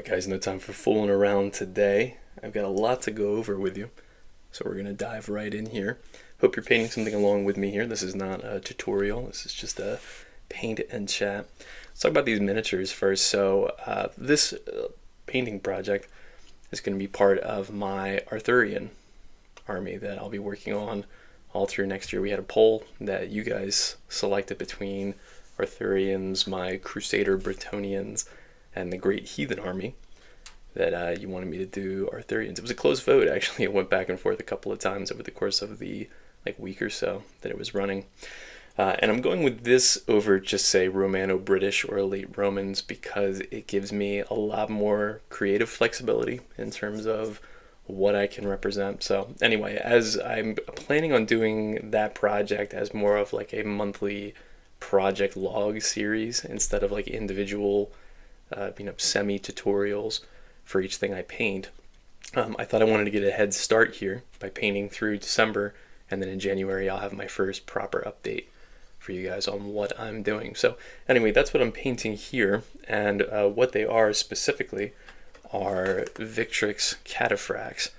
Guys, no time for fooling around today. I've got a lot to go over with you, so we're going to dive right in here. Hope you're painting something along with me here. This is not a tutorial, this is just a paint and chat. Let's talk about these miniatures first. So this painting project is going to be part of my Arthurian army that I'll be working on all through next year. We had a poll that you guys selected between Arthurians, my Crusader Bretonians, and the Great Heathen Army that you wanted me to do Arthurians. It was a close vote, actually. It went back and forth a couple of times over the course of the week or so that it was running. And I'm going with this over just say Romano-British or late Romans because it gives me a lot more creative flexibility in terms of what I can represent. So anyway, as I'm planning on doing that project as more of like a monthly project log series instead of like individual semi-tutorials for each thing I paint. I thought I wanted to get a head start here by painting through December, and then in January I'll have my first proper update for you guys on what I'm doing. So anyway, that's what I'm painting here, and what they are specifically are Victrix cataphracts.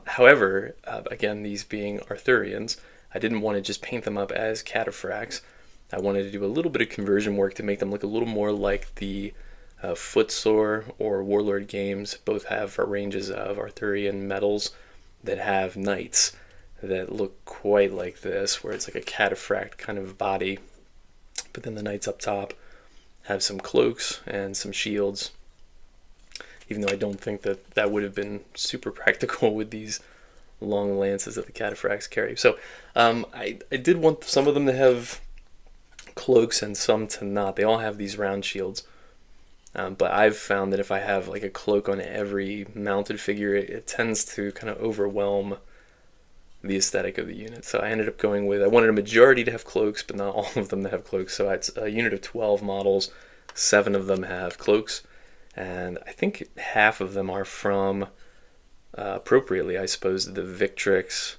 However, again, these being Arthurians, I didn't want to just paint them up as cataphracts. I wanted to do a little bit of conversion work to make them look a little more like the Footsore or Warlord games. Both have ranges of Arthurian medals that have knights that look quite like this, where it's like a cataphract kind of body, but then the knights up top have some cloaks and some shields, even though I don't think that that would have been super practical with these long lances that the cataphracts carry. So I did want some of them to have cloaks and some to not. They all have these round shields. But I've found that if I have like a cloak on every mounted figure, it tends to kind of overwhelm the aesthetic of the unit. So I ended up going with, I wanted a majority to have cloaks, but not all of them to have cloaks. So it's a unit of 12 models, 7 of them have cloaks, and I think half of them are from, appropriately I suppose, the Victrix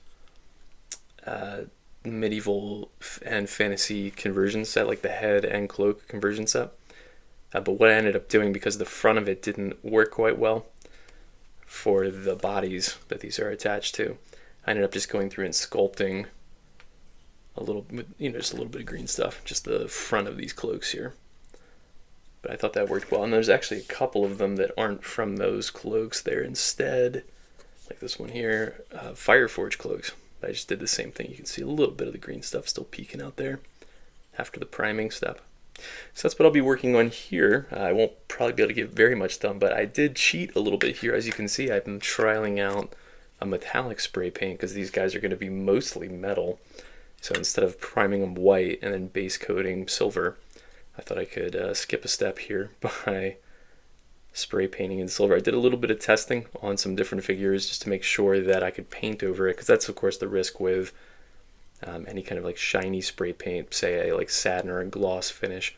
medieval and fantasy conversion set, like the head and cloak conversion set. But what I ended up doing, because the front of it didn't work quite well for the bodies that these are attached to, I ended up just going through and sculpting a little, just a little bit of green stuff, just the front of these cloaks here. But I thought that worked well. And there's actually a couple of them that aren't from those cloaks. They're instead, like this one here, Fireforge cloaks. I just did the same thing. You can see a little bit of the green stuff still peeking out there after the priming step. So that's what I'll be working on here. I won't probably be able to get very much done, but I did cheat a little bit here. As you can see, I've been trialing out a metallic spray paint because these guys are going to be mostly metal. So instead of priming them white and then base coating silver, I thought I could skip a step here by spray painting in silver. I did a little bit of testing on some different figures just to make sure that I could paint over it, because that's of course the risk with any kind of like shiny spray paint, say a like satin or a gloss finish.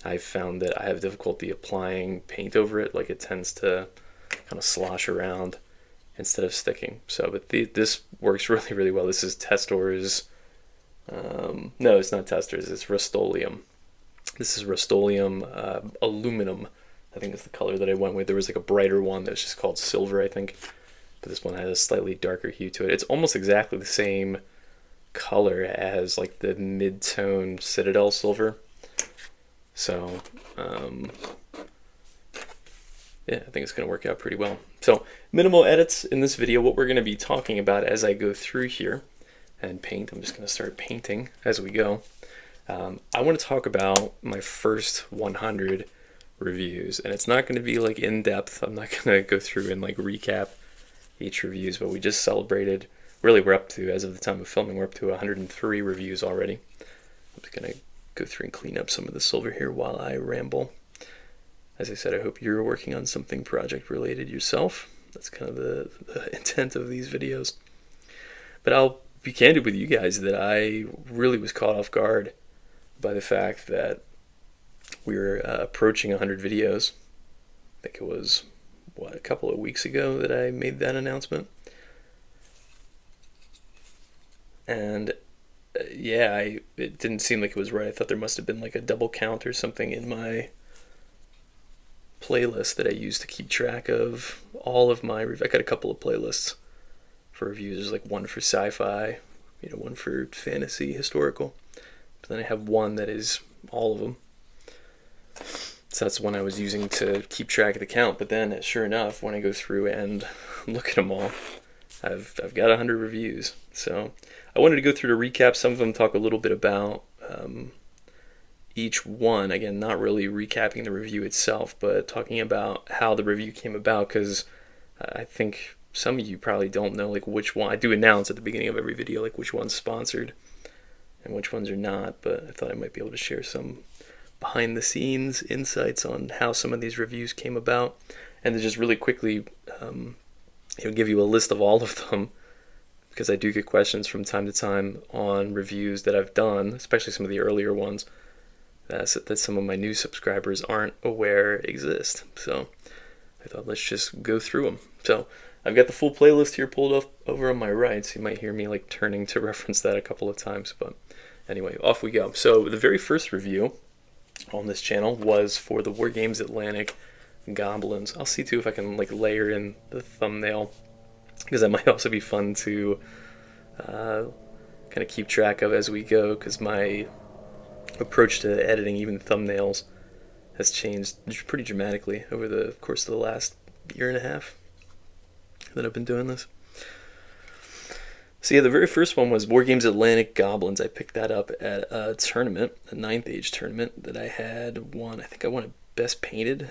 I've found that I have difficulty applying paint over it. Like it tends to kind of slosh around instead of sticking. So, but this works really, really well. This is Testor's, no, it's not Testor's, it's Rust-Oleum. This is Rust-Oleum aluminum, I think is the color that I went with. There was like a brighter one that was just called silver, I think, but this one has a slightly darker hue to it. It's almost exactly the same color as like the mid-tone Citadel silver. So yeah, I think it's going to work out pretty well. So minimal edits in this video. What we're going to be talking about as I go through here and paint, I'm just going to start painting as we go. I want to talk about my first 100 reviews, and it's not going to be like in depth. I'm not going to go through and like recap each reviews, but we just celebrated, really we're up to, as of the time of filming, we're up to 103 reviews already. I'm just going to go through and clean up some of the silver here while I ramble. As I said, I hope you're working on something project related yourself. That's kind of the intent of these videos. But I'll be candid with you guys that I really was caught off guard by the fact that we were approaching 100 videos. I think it was, a couple of weeks ago that I made that announcement. And yeah, it didn't seem like it was right. I thought there must have been like a double count or something in my playlist that I use to keep track of all of my. I got a couple of playlists for reviews. There's like one for sci-fi, one for fantasy, historical. But then I have one that is all of them. So that's the one I was using to keep track of the count. But then, sure enough, when I go through and look at them all, I've got 100 reviews. So I wanted to go through to recap some of them, talk a little bit about each one. Again, not really recapping the review itself, but talking about how the review came about, because I think some of you probably don't know like which one. I do announce at the beginning of every video like which one's sponsored and which ones are not, but I thought I might be able to share some behind the scenes insights on how some of these reviews came about, and to just really quickly give you a list of all of them, because I do get questions from time to time on reviews that I've done, especially some of the earlier ones that some of my new subscribers aren't aware exist. So I thought let's just go through them. So I've got the full playlist here pulled up over on my right, so you might hear me like turning to reference that a couple of times, but anyway, off we go. So the very first review on this channel was for the War Games Atlantic Goblins. I'll see too if I can like layer in the thumbnail, because that might also be fun to kind of keep track of as we go, because my approach to editing even thumbnails has changed pretty dramatically over the course of the last year and a half that I've been doing this. So yeah, the very first one was War Games Atlantic Goblins. I picked that up at a tournament, a 9th age tournament that I had won. I think I won a Best Painted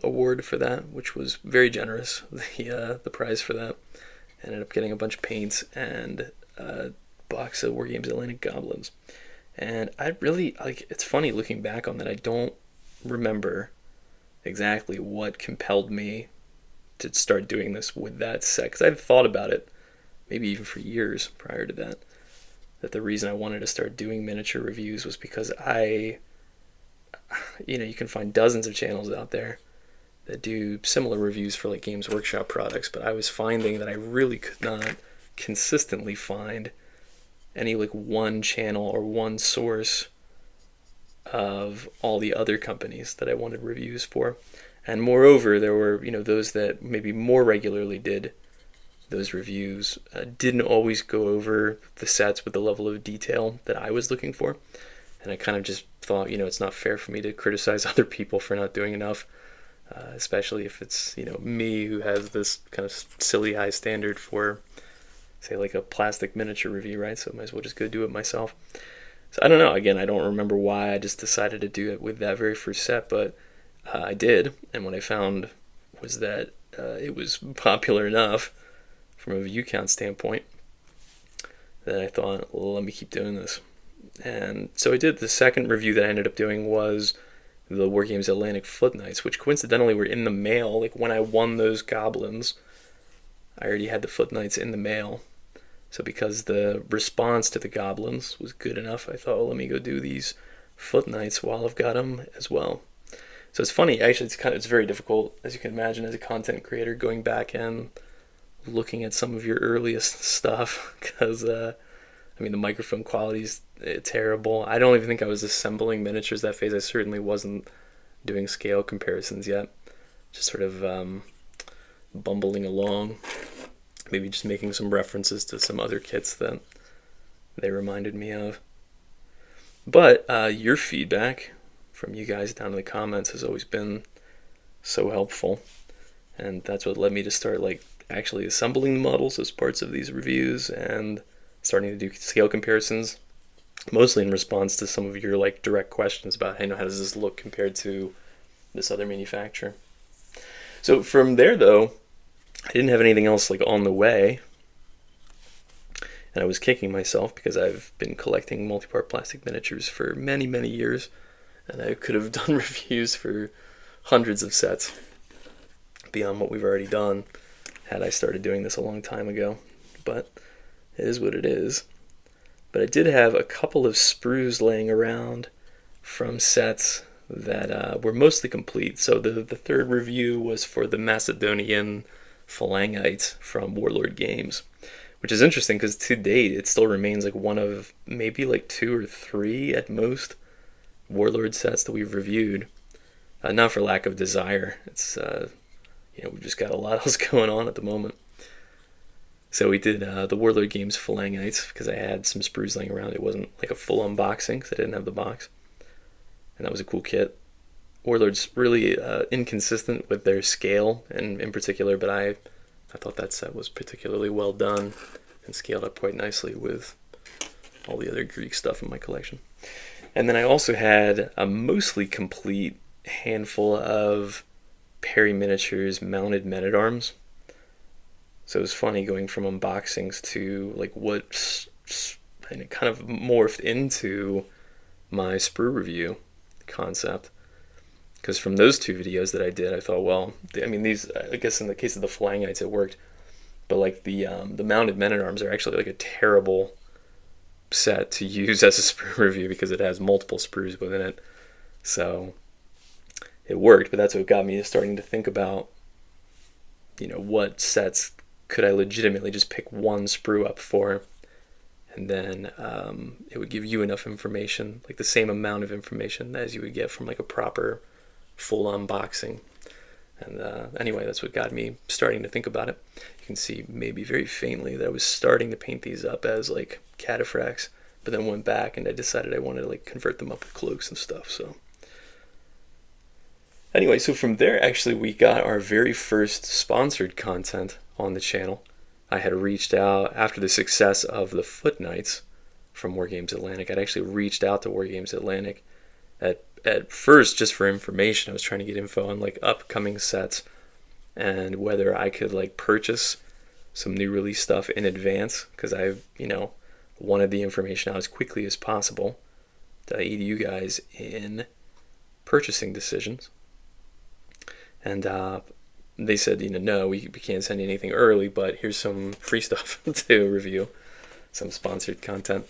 award for that, which was very generous, the prize for that. I ended up getting a bunch of paints and a box of War Games Atlantic Goblins. And I really, it's funny looking back on that, I don't remember exactly what compelled me to start doing this with that set, because I've thought about it maybe even for years prior to that the reason I wanted to start doing miniature reviews was because you can find dozens of channels out there that do similar reviews for like Games Workshop products, but I was finding that I really could not consistently find any like one channel or one source of all the other companies that I wanted reviews for. And moreover, there were those that maybe more regularly did those reviews didn't always go over the sets with the level of detail that I was looking for. And I kind of just thought, it's not fair for me to criticize other people for not doing enough, especially if it's, me who has this kind of silly high standard for, say, like a plastic miniature review, right? So I might as well just go do it myself. So I don't know. Again, I don't remember why I just decided to do it with that very first set, but I did. And what I found was that it was popular enough from a view count standpoint that I thought, well, let me keep doing this. And so I did. The second review that I ended up doing was the War Games Atlantic Foot Knights, which coincidentally were in the mail. Like when I won those goblins, I already had the Foot Knights in the mail. So because the response to the goblins was good enough, I thought, well, let me go do these Foot Knights while I've got them as well. So it's funny, actually, it's very difficult, as you can imagine, as a content creator, going back and looking at some of your earliest stuff, because the microphone quality is terrible. I don't even think I was assembling miniatures that phase. I certainly wasn't doing scale comparisons yet. Just sort of bumbling along, maybe just making some references to some other kits that they reminded me of. But your feedback from you guys down in the comments has always been so helpful, and that's what led me to start actually assembling the models as parts of these reviews and starting to do scale comparisons, mostly in response to some of your direct questions about, hey, how does this look compared to this other manufacturer. So from there, though, I didn't have anything else on the way, and I was kicking myself because I've been collecting multi-part plastic miniatures for many, many years, and I could have done reviews for hundreds of sets beyond what we've already done had I started doing this a long time ago. But it is what it is. But I did have a couple of sprues laying around from sets that were mostly complete. So the third review was for the Macedonian Phalangites from Warlord Games, which is interesting because to date it still remains one of maybe 2 or 3 at most Warlord sets that we've reviewed. Not for lack of desire. It's we've just got a lot else going on at the moment. So we did the Warlord Games Phalangites because I had some sprues laying around. It wasn't like a full unboxing because I didn't have the box, and that was a cool kit. Warlord's really inconsistent with their scale, and in particular, but I thought that set was particularly well done and scaled up quite nicely with all the other Greek stuff in my collection. And then I also had a mostly complete handful of Perry Miniatures mounted men-at-arms. So it was funny going from unboxings to like what and it kind of morphed into my sprue review concept. Because from those two videos that I did, I thought, well, I mean, these, I guess in the case of the Phalangites it worked, but like the mounted men-at-arms are actually like a terrible set to use as a sprue review because it has multiple sprues within it. So it worked, but that's what got me starting to think about, what sets could I legitimately just pick one sprue up for, and then it would give you enough information, like the same amount of information as you would get from like a proper full unboxing. And anyway, that's what got me starting to think about it. You can see maybe very faintly that I was starting to paint these up as like cataphracts, but then went back and I decided I wanted to like convert them up with cloaks and stuff. So anyway, so from there actually we got our very first sponsored content on the channel. I had reached out after the success of the Foot Knights from Wargames Atlantic. I'd actually reached out to Wargames Atlantic at first just for information. I was trying to get info on like upcoming sets and whether I could like purchase some new release stuff in advance, because I wanted the information out as quickly as possible to aid you guys in purchasing decisions. And they said, no, we can't send you anything early, but here's some free stuff to review, some sponsored content.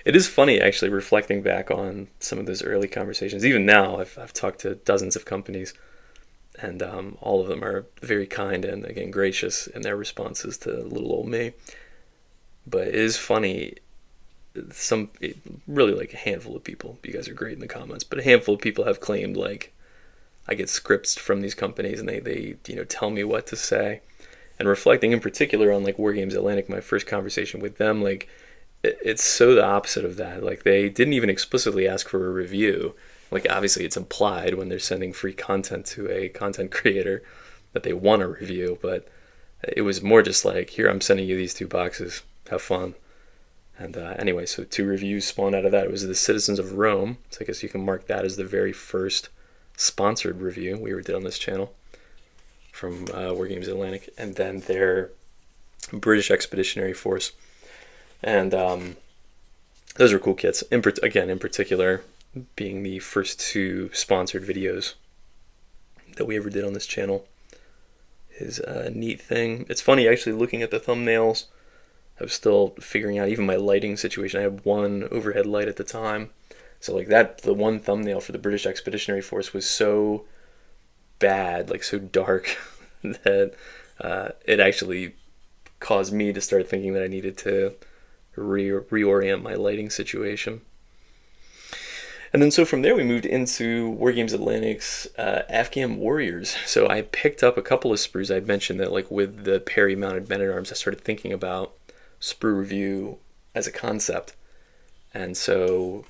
It is funny, actually, reflecting back on some of those early conversations. Even now, I've talked to dozens of companies, and all of them are very kind and, again, gracious in their responses to little old me. But it is funny, really like a handful of people, you guys are great in the comments, but a handful of people have claimed, like, I get scripts from these companies and they tell me what to say. And reflecting in particular on like Wargames Atlantic, my first conversation with them, like it's so the opposite of that. Like they didn't even explicitly ask for a review. Like obviously it's implied when they're sending free content to a content creator that they want a review, but it was more just like, here, I'm sending you these 2 boxes, have fun. And anyway, so 2 reviews spawned out of that. It was the Citizens of Rome, so I guess you can mark that as the very first sponsored review we ever did on this channel from Wargames Atlantic, and then their British Expeditionary Force. And those are cool kits. In particular, being the first 2 sponsored videos that we ever did on this channel is a neat thing. It's funny, actually, looking at the thumbnails, I was still figuring out even my lighting situation. I had one overhead light at the time. So like that, the one thumbnail for the British Expeditionary Force was so bad, like so dark, that it actually caused me to start thinking that I needed to reorient my lighting situation. And then so from there we moved into Wargames Atlantic's Afghan Warriors. So I picked up a couple of sprues. I mentioned that like with the Perry mounted men-at-arms, I started thinking about sprue review as a concept. And so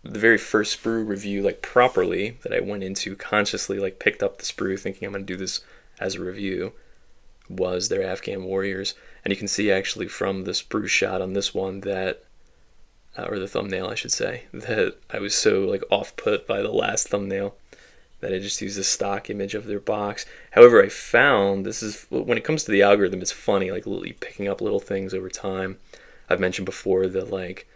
the very first sprue review, like properly, that I went into consciously, like picked up the sprue thinking I'm going to do this as a review, was their Afghan Warriors. And you can see actually from the sprue shot on this one that, or the thumbnail I should say, that I was so like off-put by the last thumbnail that I just used a stock image of their box. However, I found, this is, when it comes to the algorithm, it's funny, like picking up little things over time. I've mentioned before that like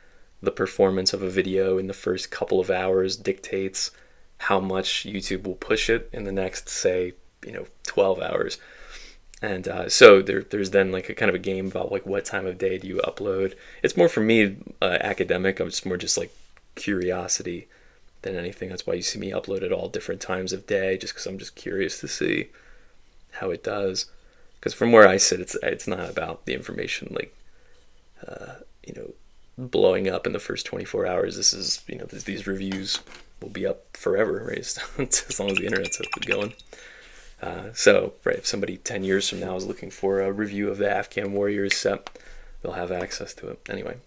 the performance of a video in the first couple of hours dictates how much YouTube will push it in the next, say, 12 hours. And so there's then like a kind of a game about like what time of day do you upload. It's more for me academic. It's more just like curiosity than anything. That's why you see me upload at all different times of day, just because I'm just curious to see how it does. Because from where I sit, it's not about the information like blowing up in the first 24 hours. This is these reviews will be up forever, right? As long as the internet's up and going. So, right, if somebody 10 years from now is looking for a review of the Afghan Warriors set, they'll have access to it. Anyway,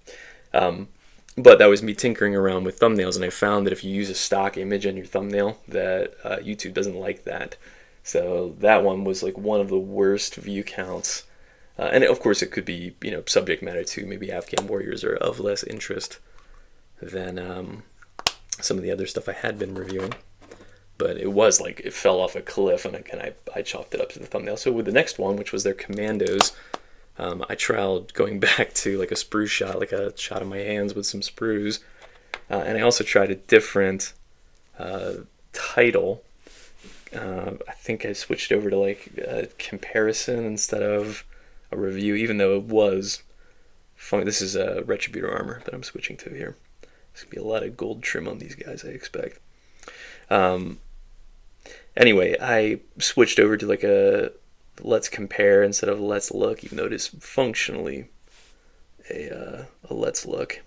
but that was me tinkering around with thumbnails, and I found that if you use a stock image on your thumbnail, that YouTube doesn't like that. So that one was like one of the worst view counts. And of course, it could be, subject matter too. Maybe Afghan Warriors are of less interest than some of the other stuff I had been reviewing. But it was like it fell off a cliff, and I chopped it up to the thumbnail. So with the next one, which was their Commandos, I trialed going back to like a sprue shot, like a shot of my hands with some sprues. And I also tried a different title. I think I switched over to like a comparison instead of a review, even though it was funny. This is a Retributor armor that I'm switching to here. There's going to be a lot of gold trim on these guys, I expect. Anyway, I switched over to like a let's compare instead of let's look, even though it is functionally a let's look.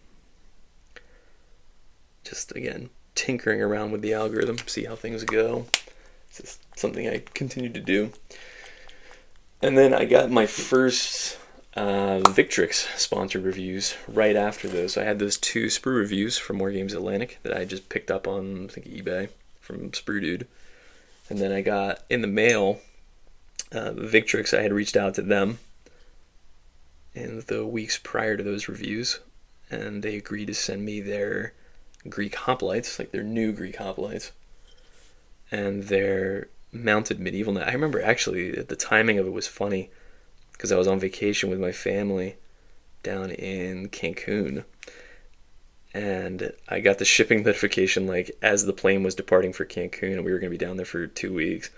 Just, again, tinkering around with the algorithm, see how things go. It's just something I continue to do. And then I got my first Victrix sponsored reviews right after those. I had those 2 sprue reviews from War Games Atlantic that I just picked up on, I think, eBay from Sprue Dude. And then I got in the mail Victrix. I had reached out to them in the weeks prior to those reviews, and they agreed to send me their Greek hoplites, like their new Greek hoplites, and their mounted medieval knight. I remember actually the timing of it was funny because I was on vacation with my family down in Cancun, and I got the shipping notification like as the plane was departing for Cancun, and we were going to be down there for 2 weeks.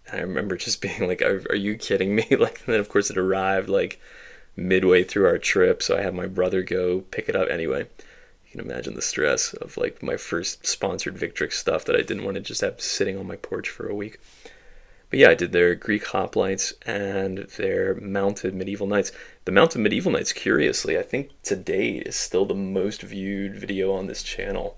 And I remember just being like, are you kidding me? Like, and then of course it arrived like midway through our trip, so I had my brother go pick it up. Anyway, you can imagine the stress of like my first sponsored Victrix stuff that I didn't want to just have sitting on my porch for a week. But yeah, I did their Greek hoplites and their mounted medieval knights. The mounted medieval knights, curiously, I think to date is still the most viewed video on this channel,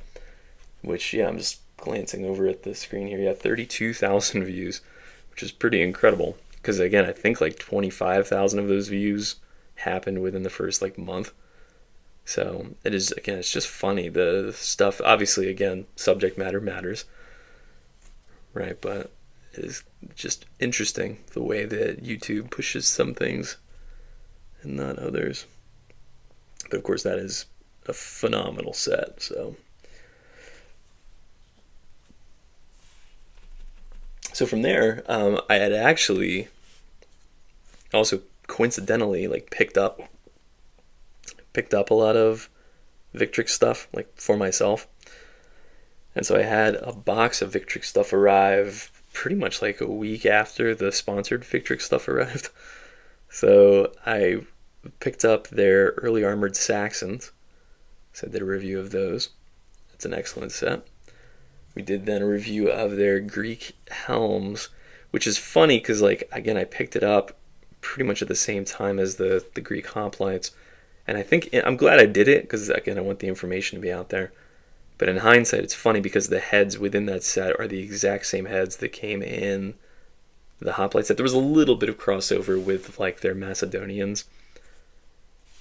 which, yeah, I'm just glancing over at the screen here. Yeah, 32,000 views, which is pretty incredible. Because again, I think like 25,000 of those views happened within the first like month. So it is, again, it's just funny. The stuff, obviously, again, subject matter matters, right? But it is just interesting the way that YouTube pushes some things and not others. But of course, that is a phenomenal set. So from there, I had actually also coincidentally like picked up a lot of Victrix stuff like for myself, and so I had a box of Victrix stuff arrive pretty much like a week after the sponsored Victrix stuff arrived. So I picked up their early armored Saxons, so I did a review of those. It's an excellent set. We did then a review of their Greek helms, which is funny because, like, again, I picked it up pretty much at the same time as the Greek hoplites. And I think, I'm glad I did it because, again, I want the information to be out there. But in hindsight, it's funny because the heads within that set are the exact same heads that came in the hoplite set. There was a little bit of crossover with, like, their Macedonians.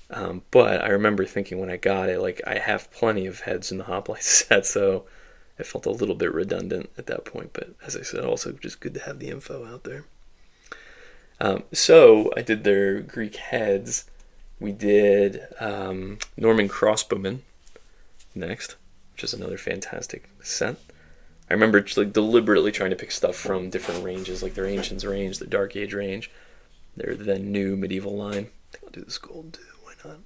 But I remember thinking when I got it, like, I have plenty of heads in the hoplite set, so it felt a little bit redundant at that point. But as I said, also just good to have the info out there. So I did their Greek heads. We did Norman crossbowmen next, which is another fantastic set. I remember like deliberately trying to pick stuff from different ranges, like their Ancients range, the Dark Age range, their then new medieval line. I think I'll do this gold too, why not?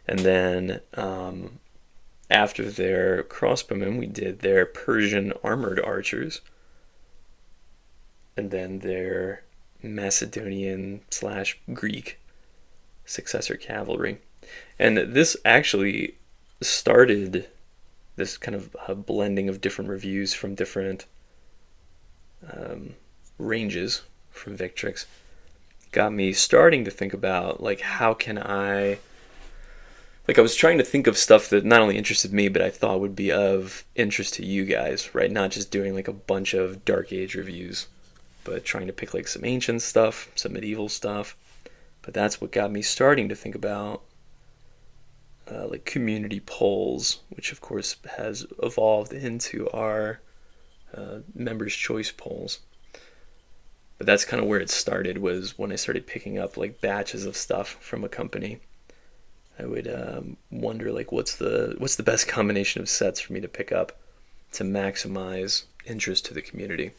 And then after their crossbowmen, we did their Persian armored archers, and then their Macedonian / Greek successor cavalry. And this actually started this kind of a blending of different reviews from different ranges from Victrix. Got me starting to think about, like, how can I like I was trying to think of stuff that not only interested me, but I thought would be of interest to you guys, right? Not just doing like a bunch of Dark Age reviews, but trying to pick like some ancient stuff, some medieval stuff. But that's what got me starting to think about like community polls, which of course has evolved into our members' choice polls. But that's kind of where it started, was when I started picking up like batches of stuff from a company. I would wonder like what's the best combination of sets for me to pick up to maximize interest to the community.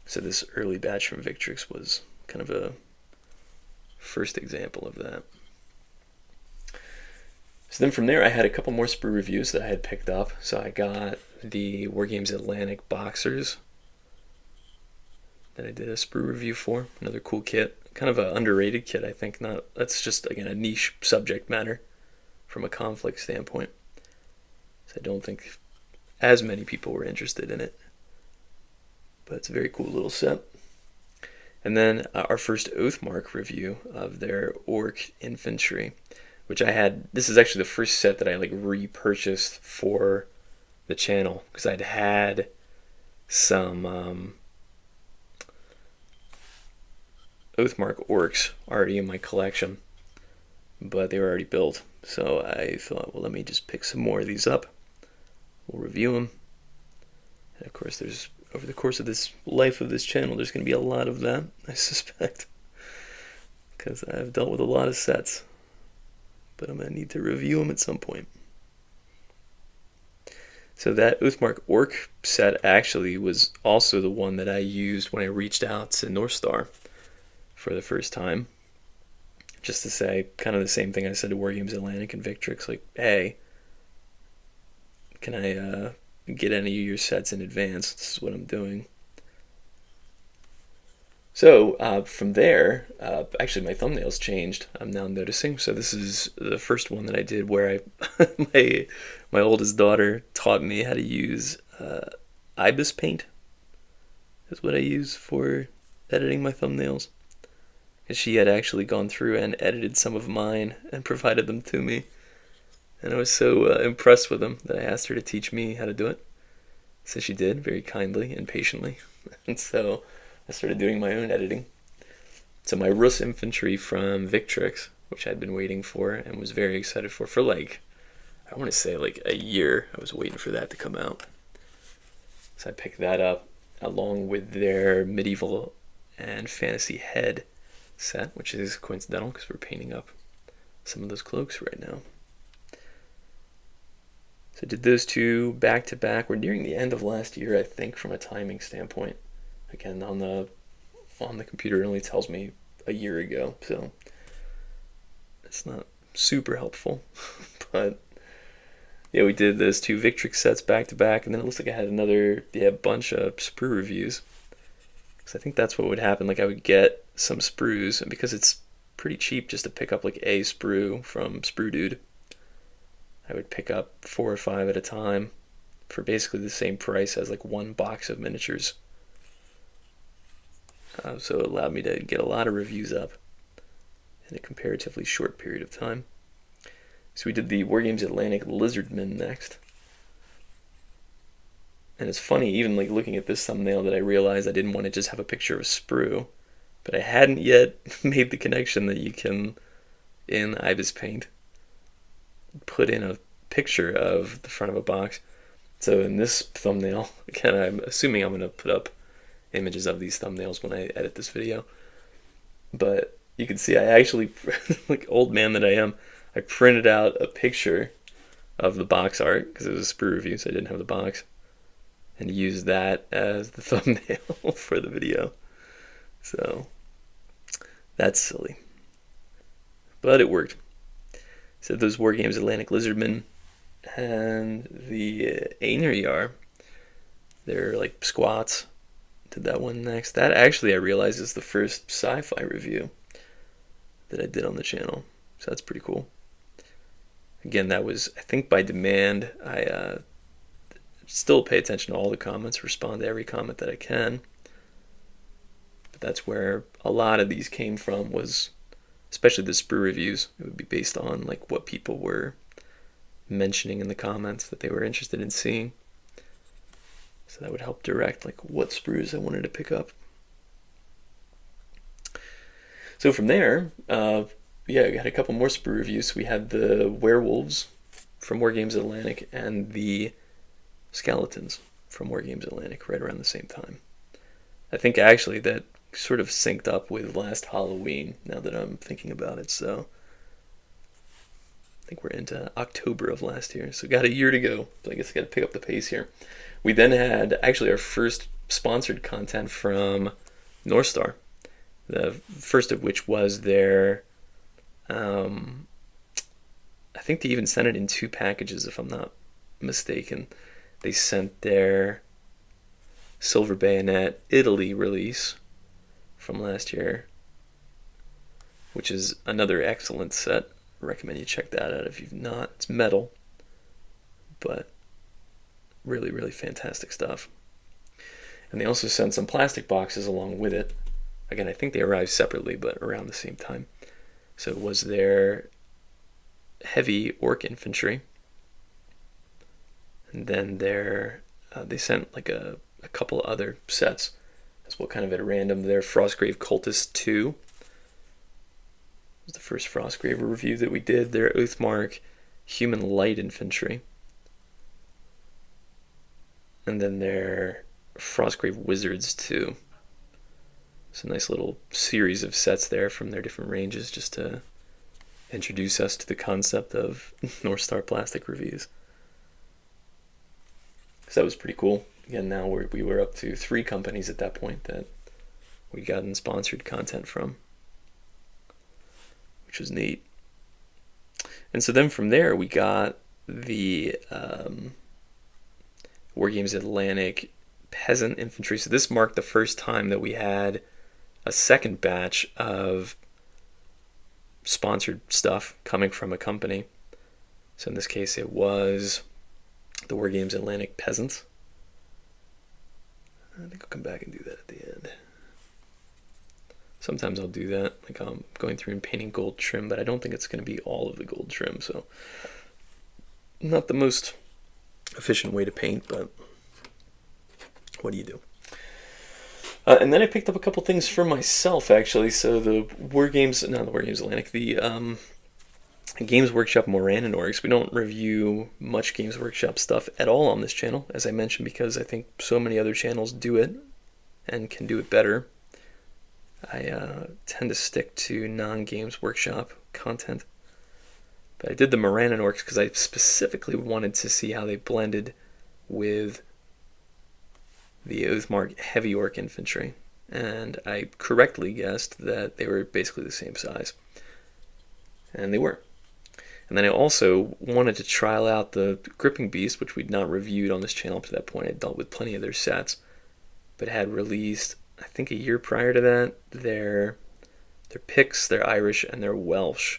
So this early batch from Victrix was kind of a first example of that. So then from there I had a couple more sprue reviews that I had picked up. So I got the Wargames Atlantic Boxers that I did a sprue review for. Another cool kit. Kind of an underrated kit, I think. That's just, again, a niche subject matter from a conflict standpoint. So I don't think as many people were interested in it. But it's a very cool little set. And then our first Oathmark review of their Orc Infantry, which I had. This is actually the first set that I like repurchased for the channel, because I'd had some Oathmark orcs already in my collection, but they were already built. So I thought, well, let me just pick some more of these up. We'll review them. And of course, there's, over the course of this life of this channel, there's going to be a lot of that, I suspect, because I've dealt with a lot of sets. But I'm going to need to review them at some point. So that Oathmark Orc set actually was also the one that I used when I reached out to North Star for the first time. Just to say kind of the same thing I said to Wargames Atlantic and Victrix, like, hey, can I get any of your sets in advance? This is what I'm doing. So from there, actually my thumbnails changed, I'm now noticing. So this is the first one that I did where my oldest daughter taught me how to use Ibis Paint. Is what I use for editing my thumbnails. Because she had actually gone through and edited some of mine and provided them to me. And I was so impressed with them that I asked her to teach me how to do it. So she did, very kindly and patiently. And so I started doing my own editing. So my Rus infantry from Victrix, which I'd been waiting for and was very excited for like, I want to say like a year, I was waiting for that to come out. So I picked that up along with their medieval and fantasy head set, which is coincidental because we're painting up some of those cloaks right now. So I did those two back to back. We're nearing the end of last year, I think, from a timing standpoint. Again, on the computer it only tells me a year ago, so it's not super helpful. But yeah, we did those two Victrix sets back to back, and then it looks like I had another bunch of sprue reviews. Because I think that's what would happen. Like I would get some sprues, and because it's pretty cheap just to pick up like a sprue from Sprue Dude, I would pick up 4 or 5 at a time for basically the same price as like one box of miniatures. So it allowed me to get a lot of reviews up in a comparatively short period of time. So we did the Wargames Atlantic Lizardmen next. And it's funny, even like looking at this thumbnail, that I realized I didn't want to just have a picture of a sprue, but I hadn't yet made the connection that you can, in Ibis Paint, put in a picture of the front of a box. So in this thumbnail, again, I'm assuming I'm going to put up images of these thumbnails when I edit this video, but you can see I actually, like old man that I am, I printed out a picture of the box art because it was a sprue review, so I didn't have the box, and used that as the thumbnail for the video. So that's silly, but it worked. So those Wargames Atlantic Lizardmen and the Einherjar, they're like squats. Did that one next. That actually I realized is the first sci-fi review that I did on the channel. So that's pretty cool. Again, that was, I think, by demand. I still pay attention to all the comments, respond to every comment that I can. But that's where a lot of these came from, was especially the sprue reviews. It would be based on like what people were mentioning in the comments that they were interested in seeing. So that would help direct like what sprues I wanted to pick up. So from there, yeah, we had a couple more sprue reviews. We had the werewolves from Wargames Atlantic and the skeletons from Wargames Atlantic right around the same time. I think actually that sort of synced up with last Halloween, now that I'm thinking about it. So I think we're into October of last year, so got a year to go. So I guess I got to pick up the pace here. We then had actually our first sponsored content from North Star, the first of which was their, I think they even sent it in 2 packages if I'm not mistaken. They sent their Silver Bayonet Italy release from last year, which is another excellent set. I recommend you check that out if you've not. It's metal, but really, really fantastic stuff. And they also sent some plastic boxes along with it. Again, I think they arrived separately, but around the same time. So it was their heavy orc infantry, and then they sent like a couple other sets as well, kind of at random. Their Frostgrave Cultist 2 was the first Frostgrave review that we did. Their Oathmark Human Light Infantry, and then their Frostgrave Wizards 2. It's a nice little series of sets there from their different ranges, just to introduce us to the concept of North Star plastic reviews. So that was pretty cool. Again, now we were up to 3 companies at that point that we'd gotten sponsored content from, which was neat. And so then from there we got the Wargames Atlantic Peasant Infantry. So this marked the first time that we had a second batch of sponsored stuff coming from a company. So in this case it was the Wargames Atlantic Peasants. I think I'll come back and do that at the end. Sometimes I'll do that, like I'm going through and painting gold trim, but I don't think it's going to be all of the gold trim, so not the most efficient way to paint, but what do you do? And then I picked up a couple things for myself, actually. So the Wargames Atlantic, the Games Workshop Moraninorgs. We don't review much Games Workshop stuff at all on this channel, as I mentioned, because I think so many other channels do it and can do it better. I tend to stick to non-Games Workshop content. But I did the Moraninorgs because I specifically wanted to see how they blended with the Oathmark Heavy Orc Infantry. And I correctly guessed that they were basically the same size. And they were. And then I also wanted to trial out the Gripping Beast, which we'd not reviewed on this channel up to that point. I'd dealt with plenty of their sets, but had released, I think a year prior to that, their Picts, their Irish, and their Welsh.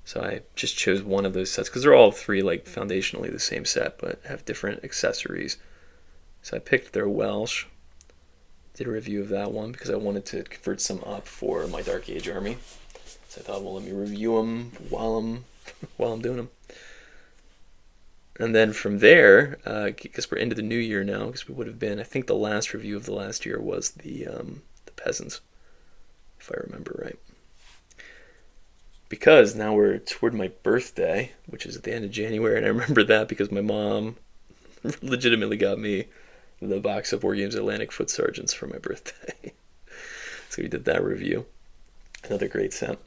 So I just chose one of those sets, because they're all 3 like foundationally the same set, but have different accessories. So I picked their Welsh, did a review of that one, because I wanted to convert some up for my Dark Age army. So I thought, well, let me review them while I'm doing them. And then from there, because we're into the new year now, because we would have been, I think the last review of the last year was the Peasants, if I remember right. Because now we're toward my birthday, which is at the end of January, and I remember that because my mom legitimately got me the box of Wargames Atlantic Foot Sergeants for my birthday. So we did that review. Another great set.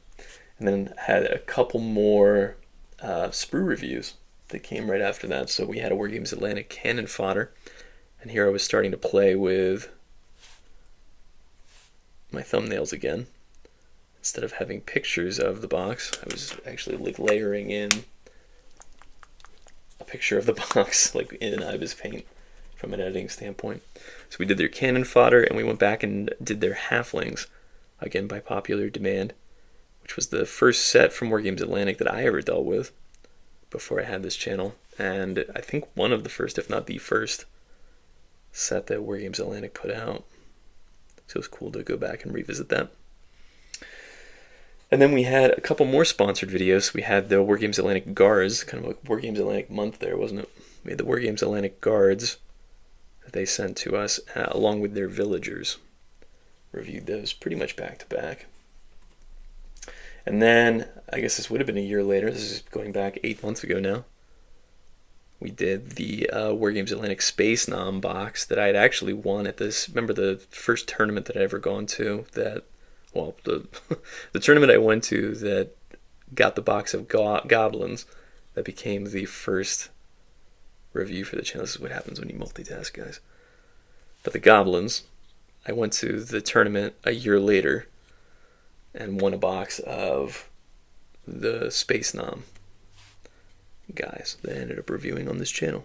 And then had a couple more sprue reviews that came right after that. So we had a Wargames Atlantic Cannon Fodder, and here I was starting to play with my thumbnails again. Instead of having pictures of the box, I was actually like layering in a picture of the box like in Ibis Paint from an editing standpoint. So we did their Cannon Fodder, and we went back and did their Halflings, again by popular demand, which was the first set from Wargames Atlantic that I ever dealt with before I had this channel, and I think one of the first, if not the first, set that Wargames Atlantic put out. So it was cool to go back and revisit that. And then we had a couple more sponsored videos. We had the War Games Atlantic Guards, kind of a War Games Atlantic month there, wasn't it? We had the War Games Atlantic Guards that they sent to us, along with their villagers. Reviewed those pretty much back to back. And then, I guess this would have been a year later. This is going back 8 months ago now. We did the War Games Atlantic Space Nom box that I had actually won at this. Remember the first tournament that I ever gone to? That, well, the tournament I went to that got the box of goblins that became the first review for the channel. This is what happens when you multitask, guys. But the goblins, I went to the tournament a year later and won a box of the Space Nom guys that I ended up reviewing on this channel.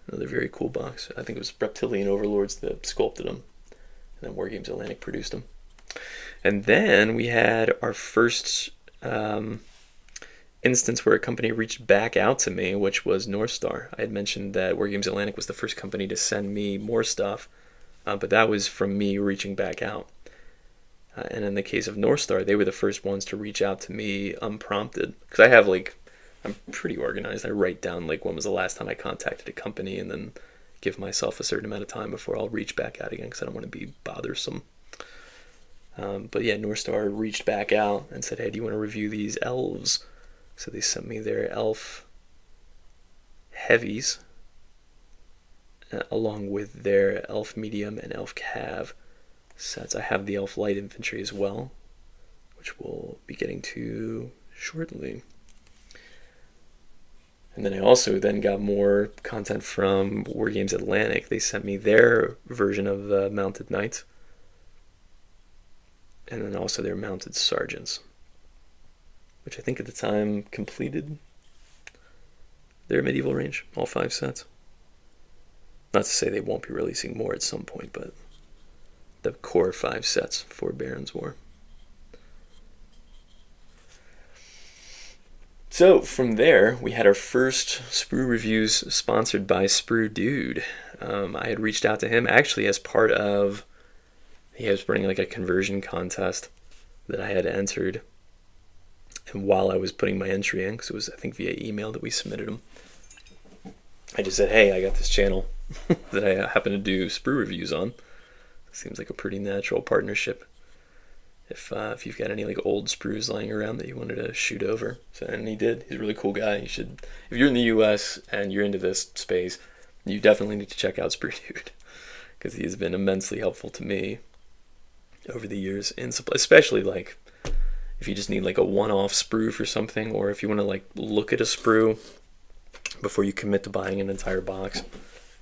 Another very cool box. I think it was Reptilian Overlords that sculpted them, and then War Games Atlantic produced them. And then we had our first instance where a company reached back out to me, which was North Star. I had mentioned that War Games Atlantic was the first company to send me more stuff, but that was from me reaching back out. And in the case of North Star, they were the first ones to reach out to me unprompted. Because I have, like, I'm pretty organized. I write down, like, when was the last time I contacted a company, and then give myself a certain amount of time before I'll reach back out again, because I don't want to be bothersome. But yeah, North Star reached back out and said, hey, do you want to review these elves? So they sent me their elf heavies, along with their elf medium and elf cav sets. I have the elf light infantry as well, which we'll be getting to shortly. And then I also then got more content from War Games Atlantic. They sent me their version of the mounted knights, and then also their mounted sergeants, which I think at the time completed their medieval range, all 5 sets. Not to say they won't be releasing more at some point, but the core 5 sets for Baron's War. So from there, we had our first sprue reviews sponsored by Sprue Dude. I had reached out to him actually as part of, he was running like a conversion contest that I had entered. And while I was putting my entry in, because it was, I think, via email that we submitted them, I just said, hey, I got this channel that I happen to do sprue reviews on. Seems like a pretty natural partnership. If you've got any like old sprues lying around that you wanted to shoot over. So, and he did. He's a really cool guy. You should, if you're in the U.S. and you're into this space, you definitely need to check out Sprue Dude, because he has been immensely helpful to me over the years, especially like if you just need like a one-off sprue for something, or if you want to like look at a sprue before you commit to buying an entire box.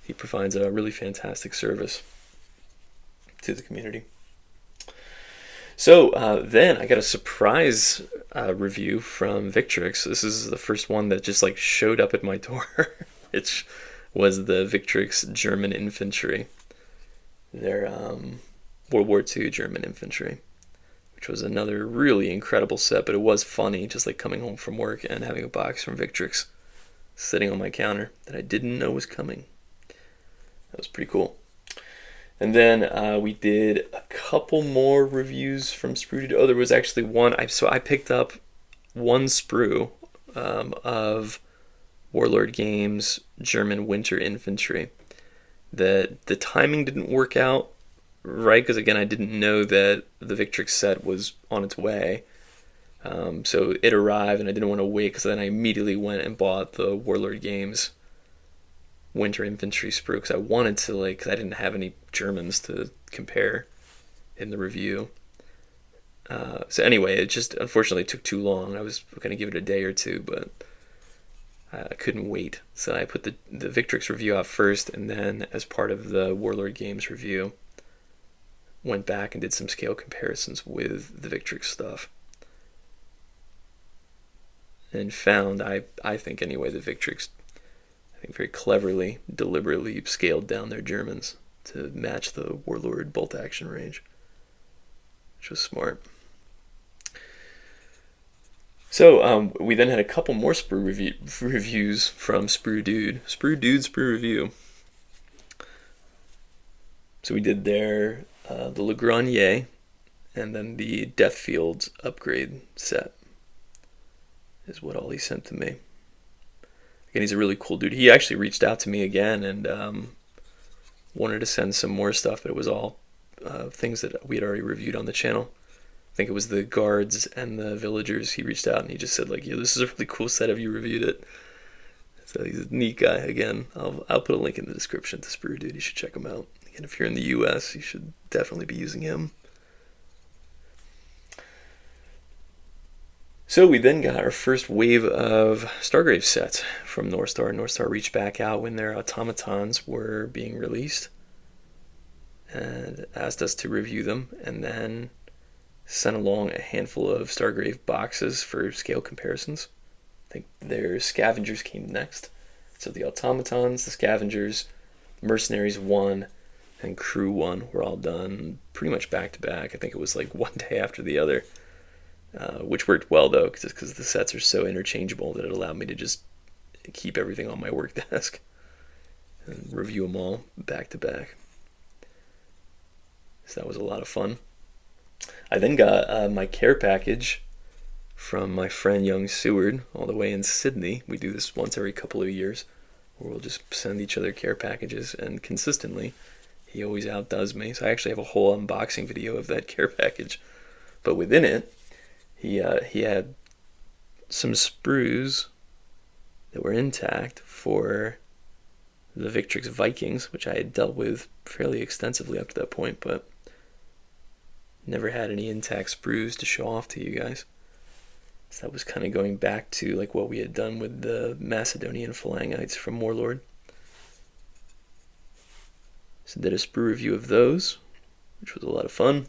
He provides a really fantastic service to the community. So then I got a surprise review from Victrix. This is the first one that just like showed up at my door. It was the Victrix German infantry, their World War II German infantry, which was another really incredible set. But it was funny, just like coming home from work and having a box from Victrix sitting on my counter that I didn't know was coming. That was pretty cool. And then we did a couple more reviews from Sprue Dude. Oh, there was actually one. So I picked up one sprue of Warlord Games German Winter Infantry. The timing didn't work out right, because again, I didn't know that the Victrix set was on its way. So it arrived, and I didn't want to wait, because then I immediately went and bought the Warlord Games Winter Infantry sprue, because I wanted to, like, because I didn't have any Germans to compare in the review. So anyway, it just unfortunately took too long. I was going to give it a day or two, but I couldn't wait. So I put the Victrix review out first, and then as part of the Warlord Games review, went back and did some scale comparisons with the Victrix stuff. And found, I think anyway, the Victrix, I think very cleverly, deliberately scaled down their Germans to match the Warlord bolt action range, which was smart. So we then had a couple more sprue reviews from Sprue Dude. Sprue Dude sprue review. So we did their the Le Grenier and then the Death Fields upgrade set is what all he sent to me. Again, he's a really cool dude. He actually reached out to me again and wanted to send some more stuff, but it was all things that we had already reviewed on the channel. I think it was the guards and the villagers. He reached out and he just said like, "Yeah, this is a really cool set. Have you reviewed it?" So he's a neat guy. Again, I'll put a link in the description to Sprue Dude. You should check him out. And if you're in the U.S., you should definitely be using him. So we then got our first wave of Stargrave sets from Northstar. Northstar reached back out when their automatons were being released and asked us to review them, and then sent along a handful of Stargrave boxes for scale comparisons. I think their scavengers came next. So the automatons, the scavengers, mercenaries 1, and crew 1 were all done pretty much back to back. I think it was like one day after the other. Which worked well though, because the sets are so interchangeable that it allowed me to just keep everything on my work desk and review them all back to back. So that was a lot of fun. I then got my care package from my friend Young Seward, all the way in Sydney. We do this once every couple of years, where we'll just send each other care packages, and consistently, he always outdoes me. So I actually have a whole unboxing video of that care package. But within it, he had some sprues that were intact for the Victrix Vikings, which I had dealt with fairly extensively up to that point, but never had any intact sprues to show off to you guys. So that was kind of going back to like what we had done with the Macedonian Phalangites from Warlord. So did a sprue review of those, which was a lot of fun.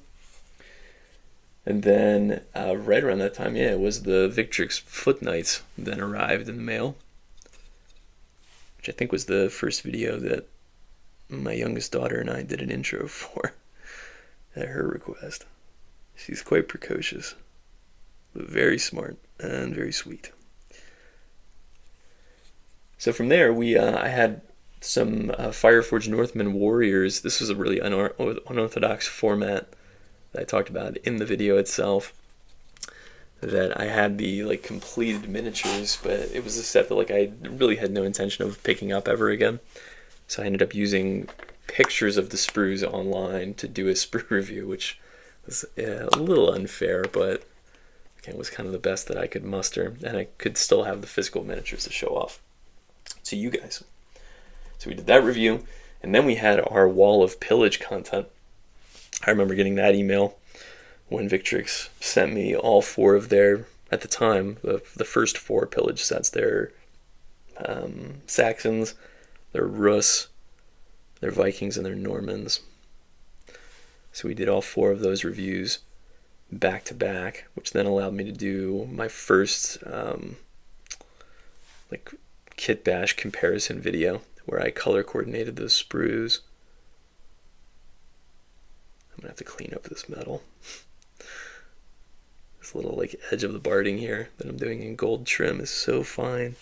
And then right around that time, it was the Victrix Foot Knights that arrived in the mail, which I think was the first video that my youngest daughter and I did an intro for at her request. She's quite precocious, but very smart and very sweet. So from there, I had some Fireforged Northman Warriors. This was a really unorthodox format that I talked about in the video itself, that I had the like completed miniatures, but it was a set that like I really had no intention of picking up ever again. So I ended up using pictures of the sprues online to do a sprue review, which was a little unfair, but again, was kind of the best that I could muster, and I could still have the physical miniatures to show off to you guys. So we did that review, and then we had our wall of pillage content. I remember getting that email when Victrix sent me all 4 of their, at the time, the first 4 pillage sets. Their Saxons, their Rus, their Vikings, and their Normans. So we did all 4 of those reviews back to back, which then allowed me to do my first like kit bash comparison video, where I color coordinated those sprues. I'm gonna have to clean up this metal. This little like edge of the barding here that I'm doing in gold trim is so fine.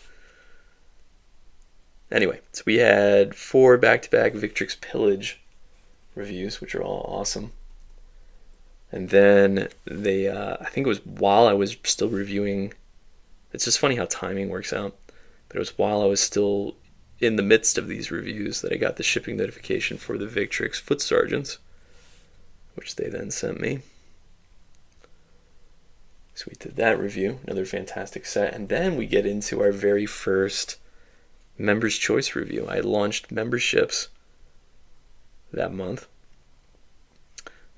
Anyway, so we had 4 back-to-back Victrix Pillage reviews, which are all awesome. And then they, I think it was while I was still reviewing, it's just funny how timing works out, but it was while I was still in the midst of these reviews that I got the shipping notification for the Victrix Foot Sergeants, which they then sent me. So we did that review, another fantastic set, and then we get into our very first Members' Choice review. I launched memberships that month,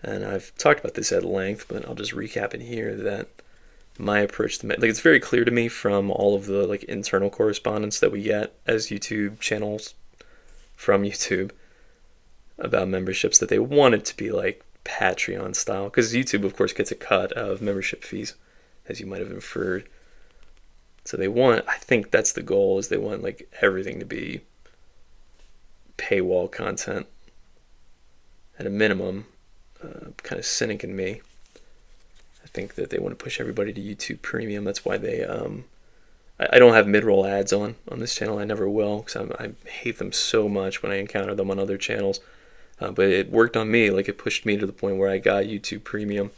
and I've talked about this at length, but I'll just recap it here, that my approach to it's very clear to me from all of the like internal correspondence that we get as YouTube channels from YouTube about memberships, that they want it to be like Patreon style, because YouTube of course gets a cut of membership fees, as you might have inferred. So they want, I think that's the goal, is they want like everything to be paywall content at a minimum. Kind of cynic in me. I think that they want to push everybody to YouTube Premium. That's why they I don't have mid-roll ads on this channel. I never will, because I hate them so much when I encounter them on other channels. But it worked on me. Like, it pushed me to the point where I got YouTube Premium.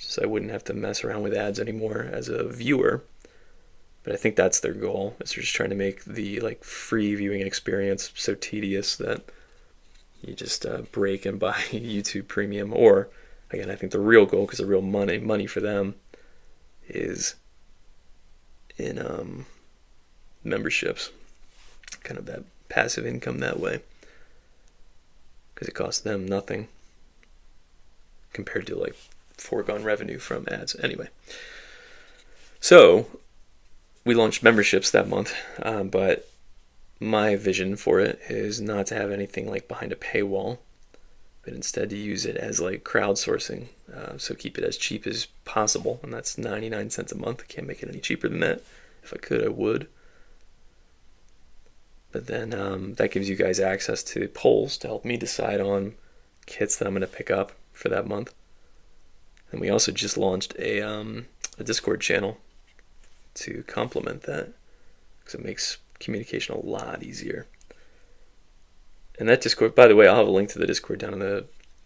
so I wouldn't have to mess around with ads anymore as a viewer. But I think that's their goal, is they're just trying to make the like free viewing experience so tedious that you just break and buy YouTube Premium. Or again, I think the real goal, because the real money for them is in memberships, kind of that passive income that way, because it costs them nothing compared to like foregone revenue from ads. Anyway, so we launched memberships that month, but my vision for it is not to have anything like behind a paywall, but instead to use it as like crowdsourcing. So keep it as cheap as possible, and that's 99 cents a month. I can't make it any cheaper than that. If I could, I would. But then that gives you guys access to polls to help me decide on kits that I'm going to pick up for that month. And we also just launched a Discord channel to complement that, because it makes communication a lot easier. And that Discord, by the way, I'll have a link to the Discord down in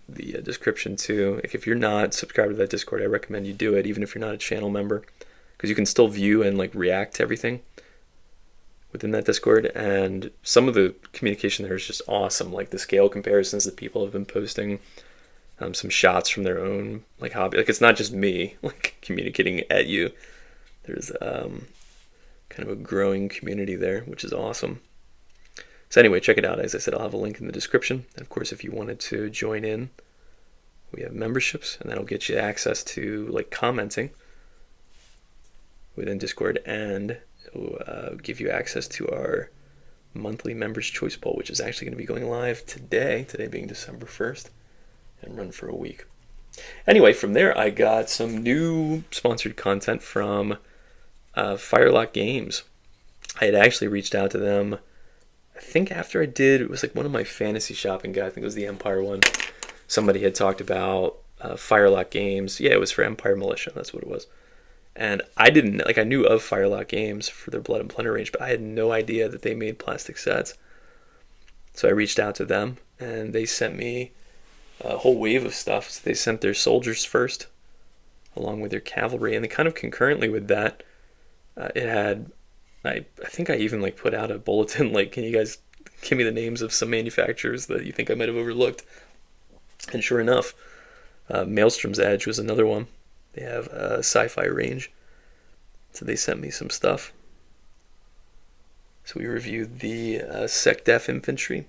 the description too. If you're not subscribed to that Discord, I recommend you do it, even if you're not a channel member, because you can still view and like react to everything within that Discord. And some of the communication there is just awesome, like the scale comparisons that people have been posting, some shots from their own like hobby. Like, it's not just me like communicating at you. There's kind of a growing community there, which is awesome. So anyway, check it out. As I said, I'll have a link in the description. And of course, if you wanted to join in, we have memberships, and that'll get you access to like commenting within Discord, and it'll give you access to our monthly members choice poll, which is actually going to be going live today being December 1st, and run for a week. Anyway, from there I got some new sponsored content from Firelock Games. I had actually reached out to them, I think after I did, it was like one of my fantasy shopping guys, I think it was the Empire one. Somebody had talked about Firelock Games. Yeah, it was for Empire Militia, that's what it was. And I didn't, like, I knew of Firelock Games for their Blood and Plunder range, but I had no idea that they made plastic sets. So I reached out to them, and they sent me a whole wave of stuff. So they sent their soldiers first, along with their cavalry, and then kind of concurrently with that, it had, I think I even like put out a bulletin like, can you guys give me the names of some manufacturers that you think I might have overlooked? And sure enough, Maelstrom's Edge was another one. They have a sci-fi range, so they sent me some stuff. So we reviewed the SecDef Infantry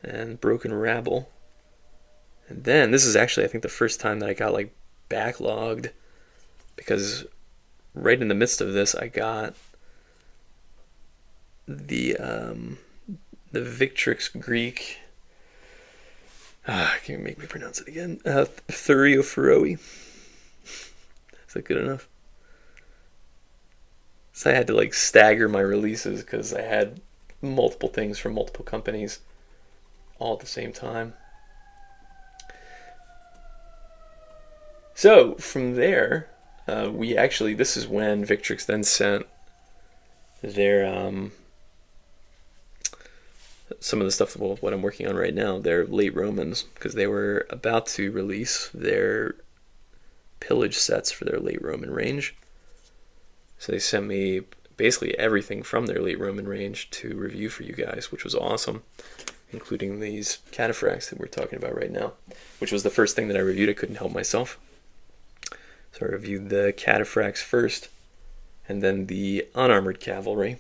and Broken Rabble. And then, this is actually, I think, the first time that I got like backlogged, because right in the midst of this, I got the Victrix Greek. Can you make me pronounce it again? Thurio. Is that good enough? So I had to like stagger my releases because I had multiple things from multiple companies all at the same time. So from there, we actually, this is when Victrix then sent their some of the stuff, well, what I'm working on right now, their late Romans, because they were about to release their pillage sets for their late Roman range. So they sent me basically everything from their late Roman range to review for you guys, which was awesome, including these cataphracts that we're talking about right now, which was the first thing that I reviewed. I couldn't help myself. So I reviewed the cataphracts first, and then the unarmored cavalry,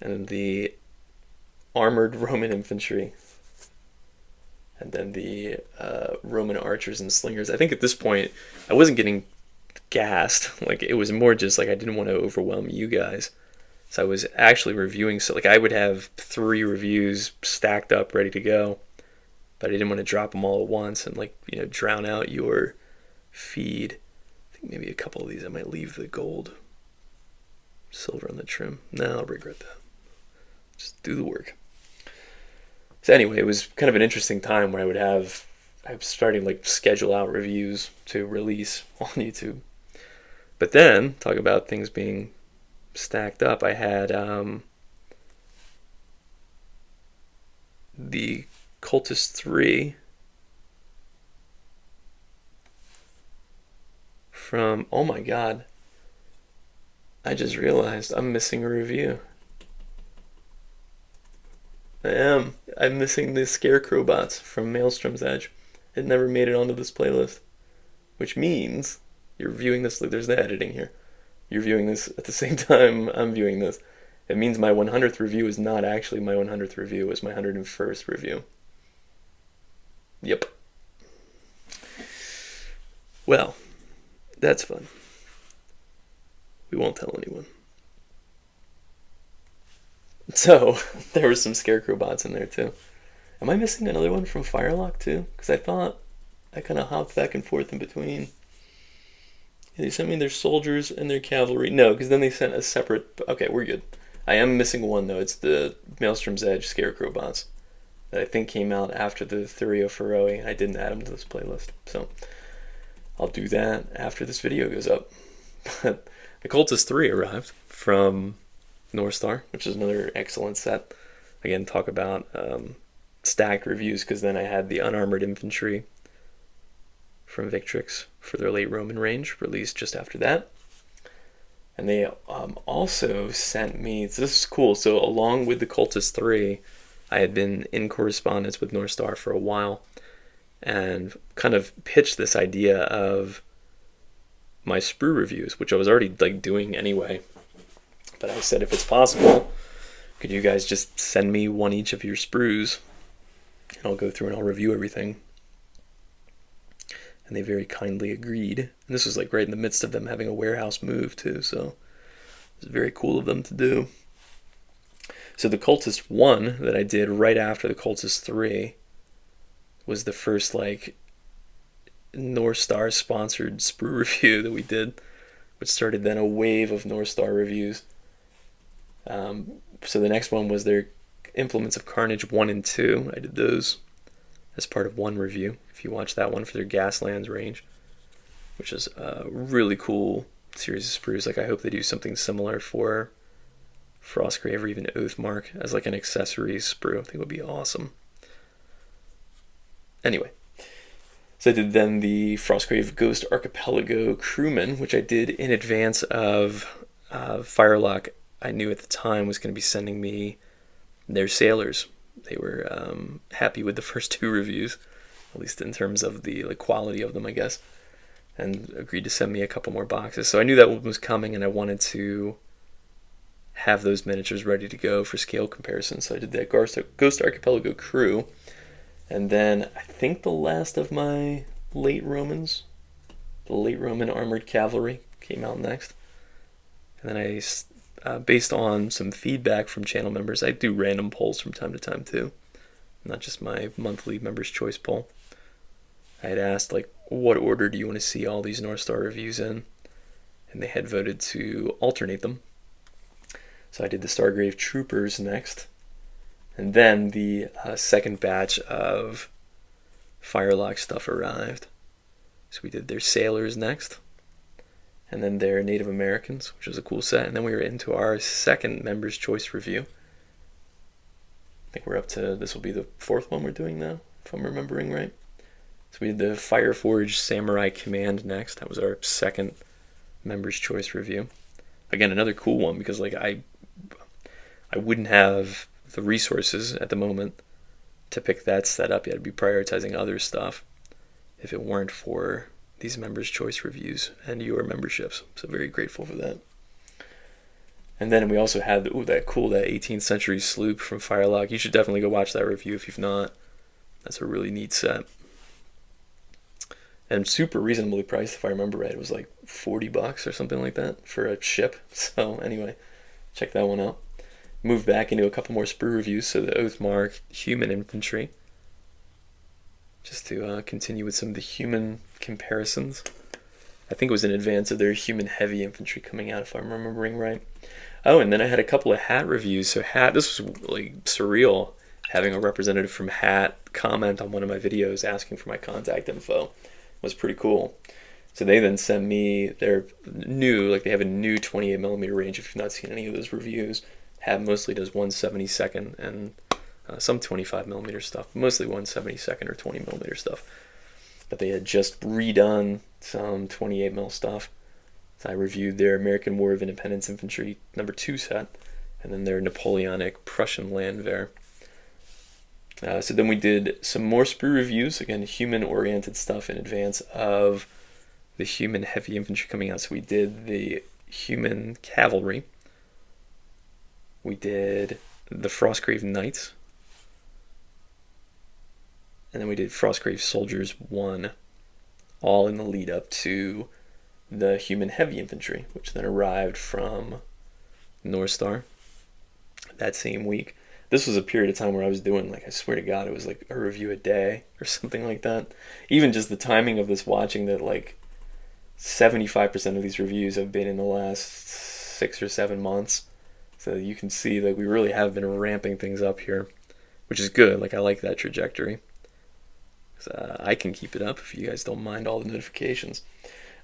and then the armored Roman infantry, and then the Roman archers and slingers. I think at this point I wasn't getting gassed, like it was more just like I didn't want to overwhelm you guys, so I was actually reviewing, so like I would have 3 reviews stacked up ready to go, but I didn't want to drop them all at once and like, you know, drown out your feed. I think maybe a couple of these I might leave the gold silver on the trim. No, I'll regret that. Just do the work. So anyway, it was kind of an interesting time where I was starting like schedule out reviews to release on YouTube. But then, talk about things being stacked up, I had the Cultist 3 from, oh my god, I just realized I'm missing a review. I'm missing the Scarecrow bots from Maelstrom's Edge. It never made it onto this playlist. Which means you're viewing this, there's the editing here. You're viewing this at the same time I'm viewing this. It means my 100th review is not actually my 100th review, it was my 101st review. Yep. Well, that's fun. We won't tell anyone. So, there were some Scarecrow bots in there too. Am I missing another one from Firelock too? Because I thought I kind of hopped back and forth in between. They sent me their soldiers and their cavalry. No, because then they sent a separate... Okay, we're good. I am missing one though. It's the Maelstrom's Edge Scarecrow bots that I think came out after the Thurio Feroe. I didn't add them to this playlist. So, I'll do that after this video goes up. But the Cultist 3 arrived from North Star, which is another excellent set. Again, talk about stacked reviews, because then I had the Unarmored Infantry from Victrix for their late Roman range, released just after that. And they also sent me, so this is cool, so along with the Cultist 3, I had been in correspondence with North Star for a while, and kind of pitched this idea of my sprue reviews, which I was already like doing anyway. But I said, if it's possible, could you guys just send me one each of your sprues, and I'll go through and I'll review everything. And they very kindly agreed. And this was like right in the midst of them having a warehouse move too, so it was very cool of them to do. So the Cultist 1 that I did right after the Cultist 3 was the first like North Star sponsored sprue review that we did, which started then a wave of North Star reviews. So the next one was their Implements of Carnage 1 and 2. I did those as part of one review, if you watch that one, for their Gaslands range, which is a really cool series of sprues. Like, I hope they do something similar for Frostgrave or even Oathmark as like an accessory sprue. I think it would be awesome. Anyway, so I did then the Frostgrave Ghost Archipelago Crewman, which I did in advance of Firelock. I knew at the time was going to be sending me their sailors. They were happy with the first two reviews, at least in terms of the like quality of them, I guess, and agreed to send me a couple more boxes. So I knew that one was coming, and I wanted to have those miniatures ready to go for scale comparison. So I did that Ghost Archipelago crew, and then I think the last of my late Romans, the late Roman armored cavalry, came out next. And then I, based on some feedback from channel members, I do random polls from time to time too, not just my monthly members' choice poll. I had asked, like, what order do you want to see all these North Star reviews in? And they had voted to alternate them. So I did the Stargrave Troopers next, and then the second batch of Firelock stuff arrived. So we did their Sailors next, and then their Native Americans, which was a cool set. And then we were into our second Members' Choice review. I think we're up to, this will be the fourth one we're doing now, if I'm remembering right. So we did the Fireforged Samurai Command next. That was our second Members' Choice review. Again, another cool one, because like I wouldn't have the resources at the moment to pick that set up yet. I'd be prioritizing other stuff if it weren't for these Members' Choice reviews and your memberships. So very grateful for that. And then we also had that 18th century sloop from Firelock. You should definitely go watch that review if you've not. That's a really neat set. And super reasonably priced, if I remember right. It was like $40 or something like that for a ship. So anyway, check that one out. Moved back into a couple more sprue reviews. So the Oathmark Human Infantry, just to continue with some of the human comparisons. I think it was in advance of their Human Heavy Infantry coming out, if I'm remembering right. Oh, and then I had a couple of Hat reviews. So Hat, this was like surreal, having a representative from Hat comment on one of my videos asking for my contact info. It was pretty cool. So they then sent me their new, like they have a new 28mm range. If you've not seen any of those reviews, Hat mostly does 1/72 and some 25mm stuff, mostly 1/72 or 20mm stuff. but they had just redone some 28mm stuff. So I reviewed their American War of Independence Infantry #2 set, and then their Napoleonic Prussian Landwehr. So then we did some more sprue reviews, again, human-oriented stuff in advance of the human heavy infantry coming out. So we did the human cavalry. We did the Frostgrave Knights. And then we did Frostgrave Soldiers 1, all in the lead up to the human heavy infantry, which then arrived from North Star that same week. This was a period of time where I was doing, like, I swear to God, it was like a review a day or something like that. Even just the timing of this watching, that like 75% of these reviews have been in the last 6 or 7 months. So you can see that we really have been ramping things up here, which is good. Like, I like that trajectory. So, I can keep it up if you guys don't mind all the notifications.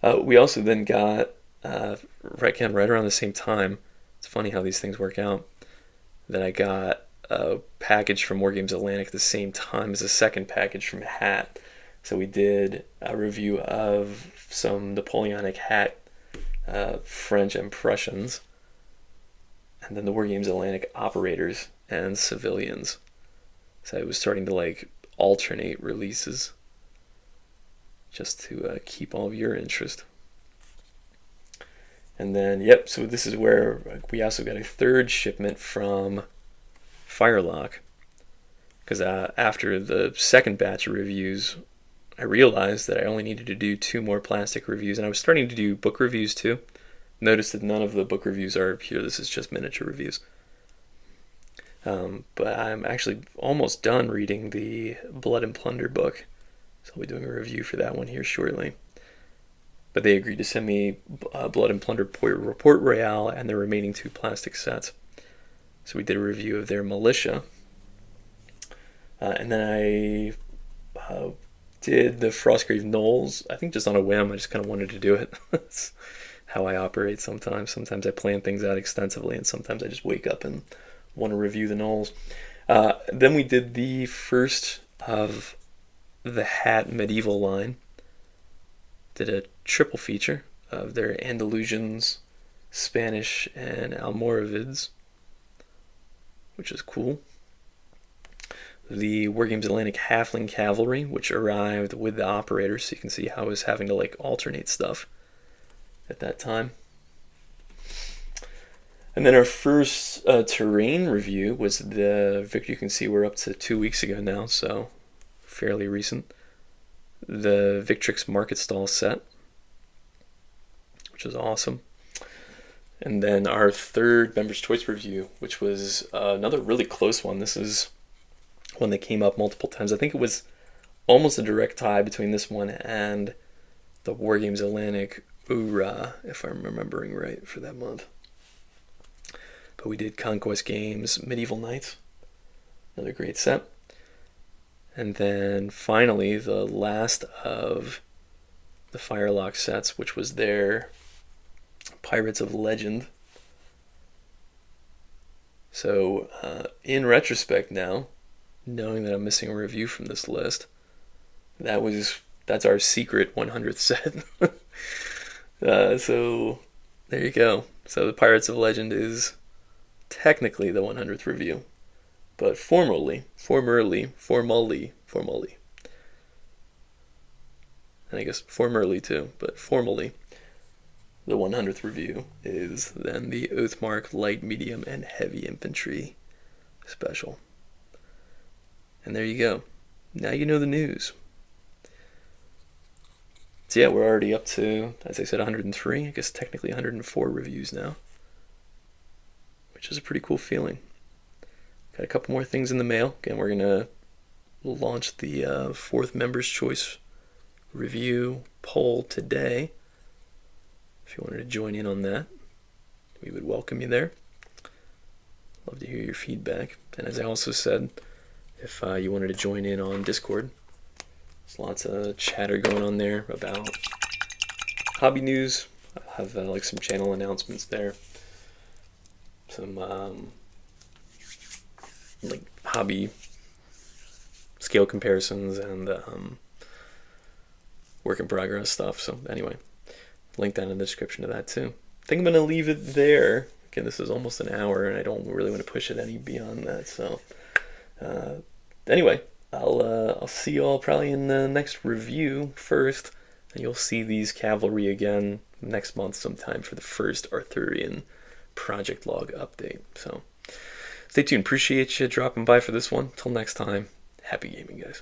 We also then got, right around the same time, it's funny how these things work out, that I got a package from Wargames Atlantic at the same time as a second package from Hat. So we did a review of some Napoleonic Hat French and Prussians, and then the Wargames Atlantic operators and civilians. So I was starting to like alternate releases just to keep all of your interest. And then, yep, so this is where we also got a third shipment from Firelock, because after the second batch of reviews, I realized that I only needed to do 2 more plastic reviews, and I was starting to do book reviews too. Notice that none of the book reviews are here. This is just miniature reviews. But I'm actually almost done reading the Blood and Plunder book, so I'll be doing a review for that one here shortly. But they agreed to send me Blood and Plunder Report Royale and the remaining 2 plastic sets. So we did a review of their militia. And then I did the Frostgrave Knolls, I think just on a whim. I just kind of wanted to do it. That's how I operate sometimes. Sometimes I plan things out extensively, and sometimes I just wake up and want to review the Knolls. Then we did the first of the Hat medieval line. Did a triple feature of their Andalusians, Spanish, and Almoravids, which is cool. The Wargames Atlantic Halfling Cavalry, which arrived with the operators, so you can see how I was having to like alternate stuff at that time. And then our first terrain review was the Victor. You can see we're up to 2 weeks ago now, so fairly recent. The Victrix Market Stall set, which is awesome. And then our third Members' Choice review, which was another really close one. This is one that came up multiple times. I think it was almost a direct tie between this one and the Wargames Atlantic Ura, if I'm remembering right, for that month. But we did Conquest Games Medieval Knights, another great set. And then finally, the last of the Firelock sets, which was their Pirates of Legend. So, in retrospect now, knowing that I'm missing a review from this list, that's our secret 100th set. So, there you go. So the Pirates of Legend is technically the 100th review, but formally, and I guess formerly too, but formally, the 100th review is then the Oathmark Light, Medium, and Heavy Infantry Special. And there you go. Now you know the news. So yeah, we're already up to, as I said, 103. I guess technically 104 reviews now, which is a pretty cool feeling. Got a couple more things in the mail. Again, we're going to launch the 4th Members' Choice review poll today. If you wanted to join in on that, we would welcome you there. Love to hear your feedback. And as I also said, if you wanted to join in on Discord, there's lots of chatter going on there about hobby news. I have like some channel announcements there, some like hobby scale comparisons, and work in progress stuff. So anyway, link down in the description to that too. I think I'm gonna leave it there. Again, this is almost an hour, and I don't really want to push it any beyond that. So anyway, I'll see you all probably in the next review first, and you'll see these cavalry again next month sometime for the first Arthurian project log update. So stay tuned. Appreciate you dropping by for this one. Till next time, happy gaming, guys.